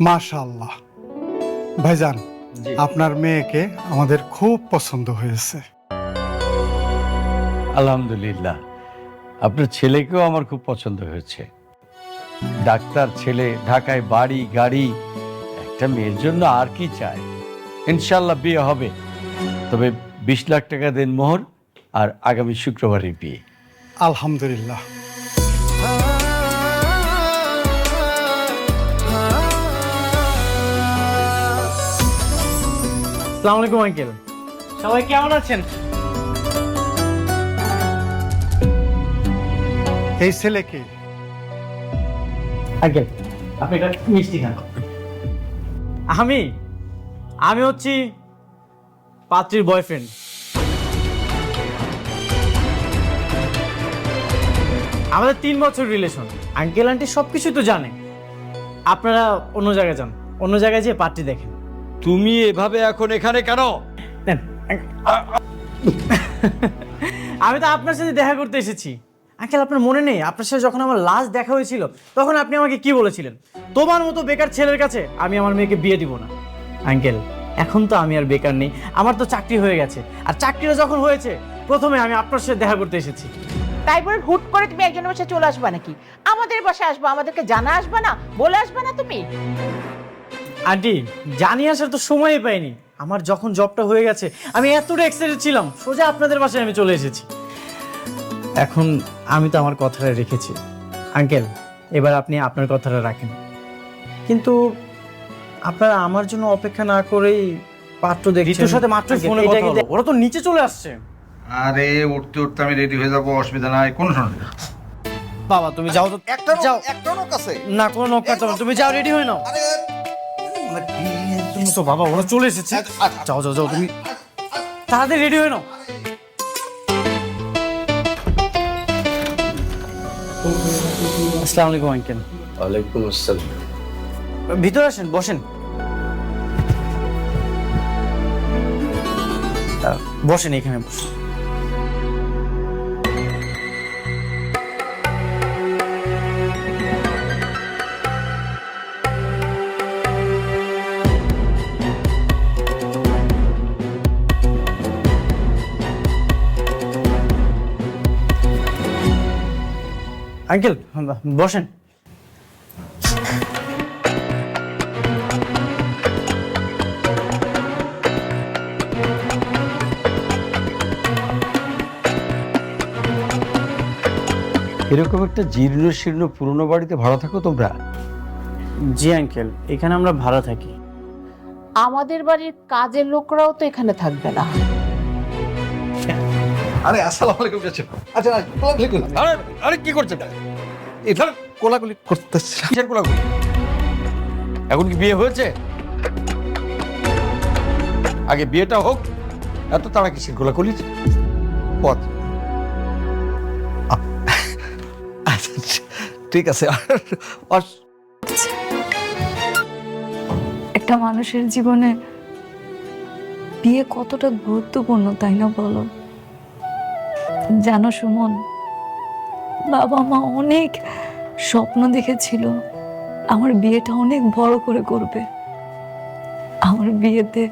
মাশাআল্লাহ ভাইজান, আপনার মেয়েকে আমাদের খুব পছন্দ হয়েছে। আলহামদুলিল্লাহ, আপনার ছেলেকেও আমার খুব পছন্দ হয়েছে। ডাক্তার ছেলে, ঢাকায় বাড়ি গাড়ি, একটা মেয়ের জন্য আর কি চায়। ইনশাল্লাহ বিয়ে হবে, তবে 20 লাখ টাকা দেন মোহর, আর আগামী শুক্রবারে বিয়ে। আলহামদুলিল্লাহ। আসসালামু আলাইকুম আঙ্কেল, সবাই কেমন আছেন? এই ছেলেকে আঙ্কেল আপনি একটা মিষ্টি খান। আমি আমি হচ্ছি পাত্রীর বয়ফ্রেন্ড। আমাদের 3 বছর রিলেশন। আঙ্কেল আন্টি সবকিছু তো জানে। আপনারা অন্য জায়গায় যান, অন্য জায়গায় যেয়ে পার্টি দেখেন। তুমি এভাবে এখন এখানে কেন? নেন। আমি তো আপনার সাথে দেখা করতে এসেছি। আঙ্কেল আপনার মনে নেই আপনার সাথে যখন আমার লাস্ট দেখা হয়েছিল তখন আপনি আমাকে কি বলেছিলেন? তোমার মতো বেকার ছেলের কাছে আমি আমার মেয়েকে বিয়ে দিব না। আঙ্কেল এখন তো আমি আর বেকার নেই, আমার তো চাকরি হয়ে গেছে। আর চাকরিটা যখন হয়েছে প্রথমে আমি আপনার সাথে দেখা করতে এসেছি। তাই বলে হুট করে তুমি একজনের বাসায় চলে আসবা নাকি? আমাদের বাসায় আসবা, আমাদেরকে জানা আসবা না, বলে আসবা না তুমি? আন্টি জানিয়ে আসার তো সময়ই পাইনি। আমার যখন জবটা হয়ে গেছে আমি এতটা এক্সাইটেড ছিলাম, সোজা আপনাদের বাসায় আমি চলে এসেছি। এখন আমি তো আমার কথাটা রেখেছি। আঙ্কেল এবার আপনি আপনার কথাটা রাখেন, কিন্তু আপনারা আমার জন্য অপেক্ষা না করেই পাত্র দেখছেন। ঋতুর সাথে মাত্র ফোনে কথা হলো, ওরা তো নিচে চলে আসছে। আরে উঠতে উঠতে আমি রেডি হয়ে যাবো, অসুবিধা নাই, কোনো সমস্যা নেই। বাবা তুমি যাও তো, যাও। একটা লোক আছে না কোনো নক করতে হবে না, তুমি যাও, রেডি হয়ে নাও। তুমি তো বাবা ওরা চলে এসেছে। যাও যাও যাও, তুমি তাড়াতাড়ি রেডি হয়ে নাও। আসসালামু আলাইকুম আঙ্কেল। ওয়ালাইকুম আসসালাম। ভিতরে আসেন, বসেন। বসেন এখানে বসেন। আঙ্কেল বসেন। এরকম একটা জীর্ণ শীর্ণ পুরনো বাড়িতে ভাড়া থাকো তোমরা? জি আঙ্কেল, এখানে আমরা ভাড়া থাকি। আমাদের বাড়ির কাজের লোকরাও তো এখানে থাকবে না। আরে আসসালামু আলাইকুম চাচা। আচ্ছা না, কোলাকুলি করলাম। আরে আরে কি করছে? এটা কোলাকুলি করতেছি। কিসের কোলাকুলি? এখন কি বিয়ে হয়েছে? আগে বিয়েটা হোক, এত তারা কিসের কোলাকুলি? পথ আচ্ছা ঠিক আছে। একটা মানুষের জীবনে বিয়ে কতটা গুরুত্বপূর্ণ তাই না বলো? জানো সুমন, বাবা মা অনেক স্বপ্ন দেখেছিল আমার বিয়েটা অনেক বড় করে করবে। আমার বিয়েতে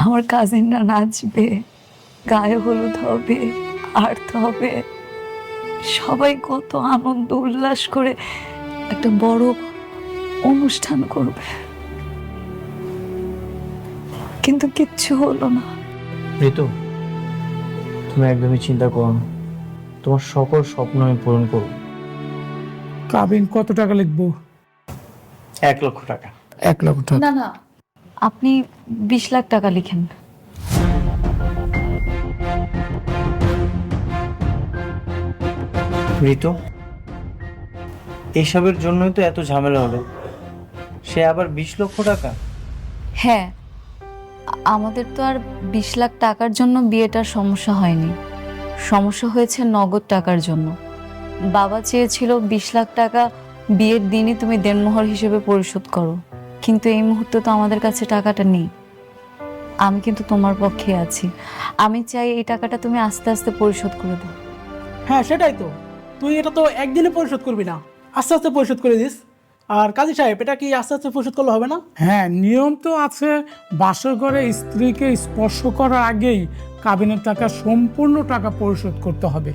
আমার কাজিনরা নাচবে, গায়ে হলুদ হবে, আর্ত হবে, সবাই কত আনন্দ উল্লাস করে একটা বড় অনুষ্ঠান করবে, কিন্তু কিচ্ছু হলো না। ঋতু তুমি একদমই চিন্তা করো না, তোমার সকল স্বপ্ন আমি পূরণ করব। কাবিন কত টাকা লিখবো? 1 লক্ষ টাকা। 1 লক্ষ টাকা? না না, আপনি 20 লাখ টাকা লিখেন। ঋতু এসবের জন্যই তো এত ঝামেলা হলো, সে আবার 20 লক্ষ টাকা? হ্যাঁ, আমাদের তো আর 20 লাখ টাকার জন্য বিয়েটার সমস্যা হয়নি, সমস্যা হয়েছে নগদ টাকার জন্য। বাবা চেয়েছিল 20 লাখ টাকা বিয়ের দিনই তুমি দেনমোহর হিসেবে পরিশোধ করো, কিন্তু এই মুহূর্তে তো আমাদের কাছে টাকাটা নেই। আমি কিন্তু তোমার পক্ষে আছি, আমি চাই এই টাকাটা তুমি আস্তে আস্তে পরিশোধ করে দাও। হ্যাঁ সেটাই তো, তুই এটা তো একদিনে পরিশোধ করবি না, আস্তে আস্তে পরিশোধ করে দিস। আর কাজী সাহেব, এটা কি আস্তে আস্তে পরিশোধ করলে হবে না? হ্যাঁ, নিয়ম তো আছে, বাসর ঘরে স্ত্রীকে স্পর্শ করার আগেই কাবিনের টাকা সম্পূর্ণ টাকা পরিশোধ করতে হবে।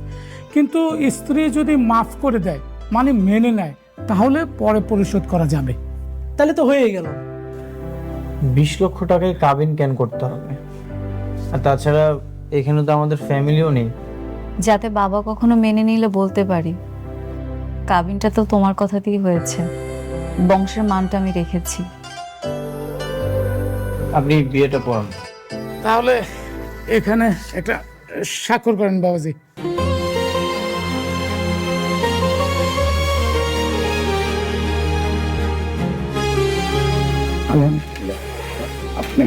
কিন্তু স্ত্রী যদি মাফ করে দেয়, মানে মেনে নেয়, তাহলে পরে পরিশোধ করা যাবে। তাহলে তো হয়েই গেল। 20 লক্ষ টাকায় কাবিন কেন করতে হবে? আর তাছাড়া এখানে তো আমাদের ফ্যামিলিও নেই। যাতে বাবা কখনো মেনে নিলে বলতে পারি কাবিনটা তো তোমার কথাতেই হয়েছে, বংশের মানটা আমি রেখেছি। আপনি বিয়েটা পড়ান। তাহলে এখানে একটা স্বাক্ষর করেন বাবাজি। আলহামদুলিল্লাহ। আপনি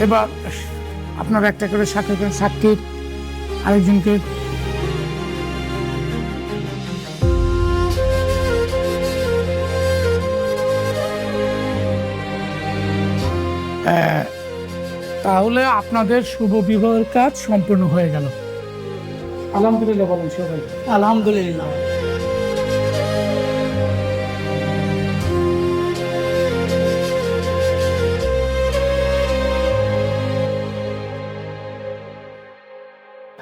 এবার আপনারা একটা করে স্বাক্ষর করেন, সাক্ষীর আরেকজনকে। তাহলে আপনাদের শুভ বিবাহের কাজ সম্পূর্ণ হয়ে গেল। আলহামদুলিল্লাহ বলেন সবাই। আলহামদুলিল্লাহ।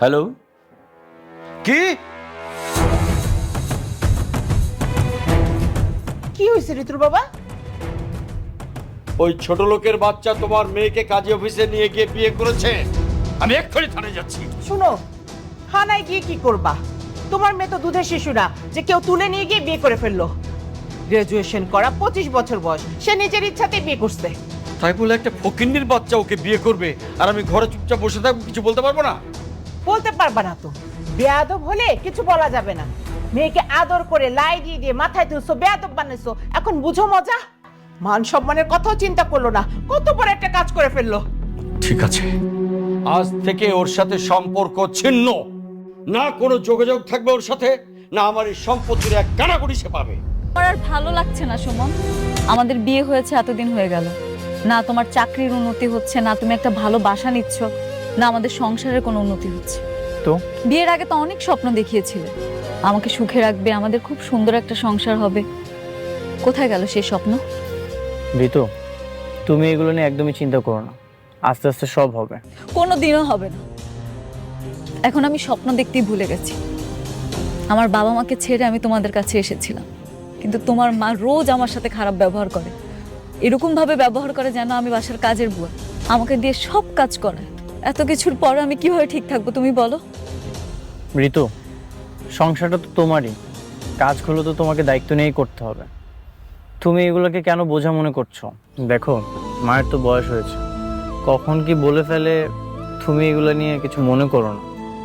হ্যালো, কি কি হয়েছে ঋতুর বাবা? ওই ছোট লোকের বাচ্চা তোমার মেয়েকে কাজী অফিসে নিয়ে গিয়ে বিয়ে করেছে? আমি এক্ষুনি থানায় যাচ্ছি। শুনো, থানায় গিয়ে কি করবা? তোমার মেয়ে তো দুধের শিশু না যে কেউ তুলে নিয়ে গিয়ে বিয়ে করে ফেললো। গ্রাজুয়েশন করা, 25 বছর বয়স, সে নিজের ইচ্ছাতেই বিয়ে করছে। তাই বলে একটা ফকিন্নির বাচ্চা ওকে বিয়ে করবে আর আমি ঘরে চুপচাপ বসে থাকবো, কিছু বলতে পারবো না? বলতে পারবা না তো? বেয়াদব হলে কিছু বলা যাবে না। মেয়েকে আদর করে লাই দিয়ে দিয়ে মাথায় তুলছো, বেয়াদব বানাইছো, এখন বুঝো মজা? মান সম্মানের কথাও চিন্তা করলো না, কত বড় একটা কাজ করে ফেললো। ঠিক আছে, আজ থেকে ওর সাথে সম্পর্ক ছিন্ন। না কোনো যোগাযোগ থাকবে ওর সাথে, না আমার এই সম্পত্তির এক কানাকড়ি সে পাবে। আমার আর ভালো লাগছে না সুমন, আমাদের বিয়ে হয়েছে এতদিন হয়ে গেল, না তোমার চাকরির উন্নতি হচ্ছে, না তুমি একটা ভালো বাসা নিচ্ছ, না আমাদের সংসারের কোনো উন্নতি হচ্ছে। তো বিয়ের আগে তো অনেক স্বপ্ন দেখিয়েছিলে, আমাকে সুখে রাখবে, আমাদের খুব সুন্দর একটা সংসার হবে। কোথায় গেল সেই স্বপ্ন? ঋতু, তুমি এগুলো নিয়ে একদমই চিন্তা করো না, আস্তে আস্তে সব হবে। কোনো দিনও হবে না। এখন আমি স্বপ্ন দেখতেই ভুলে গেছি। আমার বাবা মাকে ছেড়ে আমি তোমাদের কাছে এসেছিলাম, কিন্তু তোমার মা রোজ আমার সাথে খারাপ ব্যবহার করে, এরকম ভাবে ব্যবহার করে যেন আমি বাসার কাজের বুয়া, আমাকে দিয়ে সব কাজ করায়। এত কিছুর পর আমি কিভাবে ঠিক থাকবো তুমি বলো? ঋতু, সংসারটা তো তোমারই, কাজগুলো তো তোমাকে দায়িত্ব নিয়েই করতে হবে। তুমি এগুলোকে কেন বোঝা মনে করছো? দেখো, মায়ের তো বয়স হয়েছে, কখন কি বলে ফেলে, তুমি এগুলো নিয়ে কিছু মনে করো না।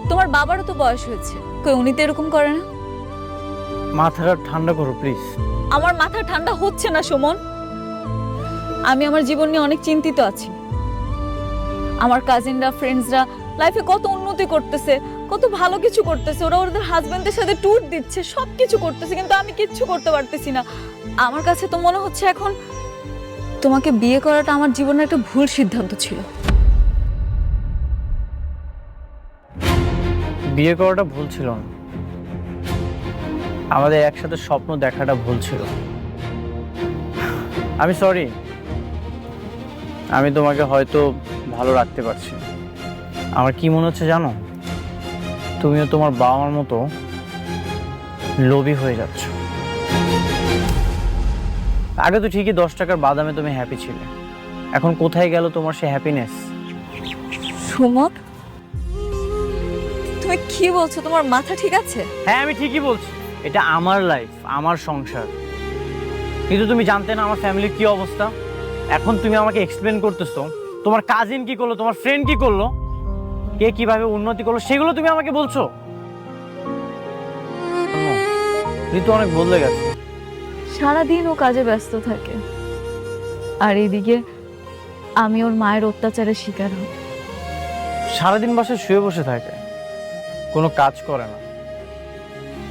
তোমার বাবারও তো বয়স হয়েছে, কই উনি তো এরকম করে না। মাথাটা ঠান্ডা করো প্লিজ। আমার মাথা ঠান্ডা হচ্ছে না সুমন, আমি আমার জীবন নিয়ে অনেক চিন্তিত আছি। আমার কাজিনরা, ফ্রেন্ডসরা লাইফে কত উন্নতি করতেছে, কত ভালো কিছু করতেছে, ওরা ওদের হাজবেন্ডের সাথে ট্যুর দিচ্ছে, সব কিছু করতেছে, কিন্তু আমি কিচ্ছু করতে পারতেছি না। আমার কাছে তো মনে হচ্ছে এখন তোমাকে বিয়ে করাটা আমার জীবনের একটা ভুল সিদ্ধান্ত ছিল। বিয়ে করাটা ভুল ছিল না, আমাদের একসাথে স্বপ্ন দেখাটা ভুল ছিল। আমি সরি, আমি তোমাকে হয়তো ভালো রাখতে পারছি। আমার কি মনে হচ্ছে জানো, তুমিও তোমার বাবা মার মতো লোভী হয়ে যাচ্ছ। আগে তো ঠিকই 10 টাকার বাদামে তুমি হ্যাপি ছিলে, এখন কোথায় গেল তোমার সে হ্যাপিনেস? সুমন, তুমি কি বলছো? তোমার মাথা ঠিক আছে? হ্যাঁ, আমি ঠিকই বলছি, এটা আমার লাইফ, আমার সংসার। কিন্তু তুমি জানতে না আমার ফ্যামিলির কি অবস্থা। এখন তুমি আমাকে এক্সপ্লেন করতেছো তোমার কাজিন কি করলো, তোমার ফ্রেন্ড কি করলো, কে কিভাবে উন্নতি করলো, সেগুলো তুমি আমাকে বলছো। ঋতু অনেক বদলে গেছে। সারাদিন ও কাজে ব্যস্ত থাকে, আর এইদিকে আমি ওর মায়ের অত্যাচারের শিকার হই। সারাদিন বাসায় শুয়ে বসে থাকে, কোনো কাজ করে না,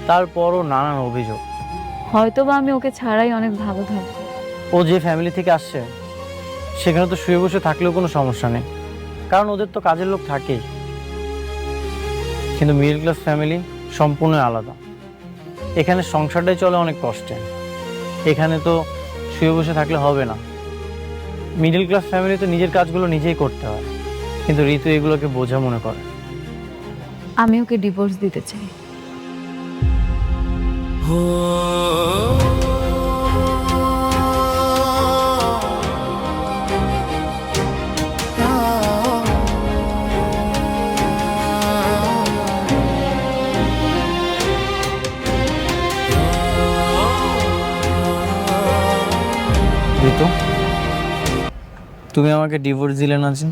তারপরও নানান অভিযোগ। হয়তোবা আমি ওকে ছাড়াই অনেক ভালো থাকবো। ও যে ফ্যামিলি থেকে আসছে সেখানে তো শুয়ে বসে থাকলেও কোনো সমস্যা নেই, কারণ ওদের তো কাজের লোক থাকেই। কিন্তু মিডল ক্লাস ফ্যামিলি সম্পূর্ণ আলাদা। এখানে সংসারটাই চলে অনেক কষ্টে। এখানে তো শুয়ে বসে থাকলে হবে না। মিডল ক্লাস ফ্যামিলি তো নিজের কাজগুলো নিজেই করতে হয়, কিন্তু ঋতু এগুলোকে বোঝা মনে করে। আমি ওকে ডিভোর্স দিতে চাই। ঋতু, তুমি আমাকে ডিভোর্স দিলে না যে?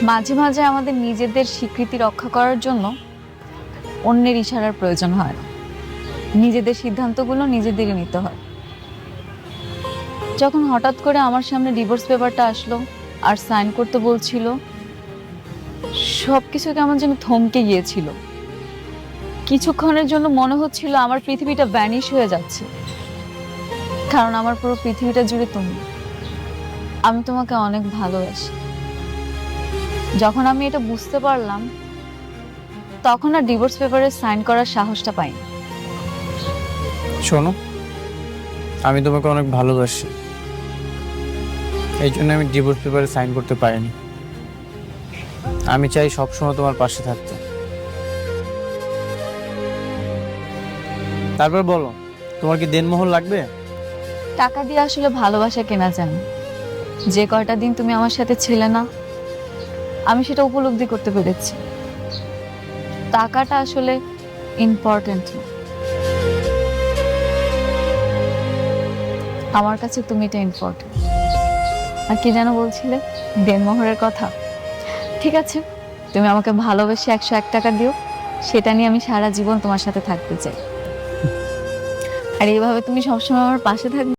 মাঝে মাঝে আমাদের নিজেদের স্বীকৃতি রক্ষা করার জন্য অন্যের ইশারার প্রয়োজন হয় না। নিজেদের সিদ্ধান্তগুলো নিজেদেরই নিতে হয়। যখন হঠাৎ করে আমার সামনে ডিভোর্স পেপারটা আসলো আর সাইন করতে বলছিল, সবকিছু কেমন যেন থমকে গিয়েছিল। কিছুক্ষণের জন্য মনে হচ্ছিল আমার পৃথিবীটা ভ্যানিশ হয়ে যাচ্ছে, কারণ আমার পুরো পৃথিবীটা জুড়ে তুমি। আমি তোমাকে অনেক ভালোবাসি। যখন আমি এটা বুঝতে পারলাম, তখন আর ডিভোর্স পেপারে সাইন করার সাহসটা পাইনি। শোনো, আমি তোমাকে অনেক ভালোবাসি, এই জন্য আমি ডিভোর্স পেপারে সাইন করতে পারিনি। আমি চাই সবসময় তোমার পাশে থাকতে। তারপর বলো, তোমার কি দেনমোহর লাগবে? টাকা দিয়ে আসলে ভালোবাসা কেনা যায় না। যে কয়টা দিন তুমি আমার সাথে ছিলে না, আমি সেটা উপলব্ধি করতে পেরেছি। টাকাটা আসলে ইম্পর্টেন্ট না, আমার কাছে তুমিটা ইম্পর্টেন্ট। আর কি যেন বলছিলে, দেনমোহরের কথা? ঠিক আছে, তুমি আমাকে ভালোবেসে 101 টাকা দিও, সেটা নিয়ে আমি সারা জীবন তোমার সাথে থাকতে চাই। আর এইভাবে তুমি সবসময় আমার পাশে থাকবে।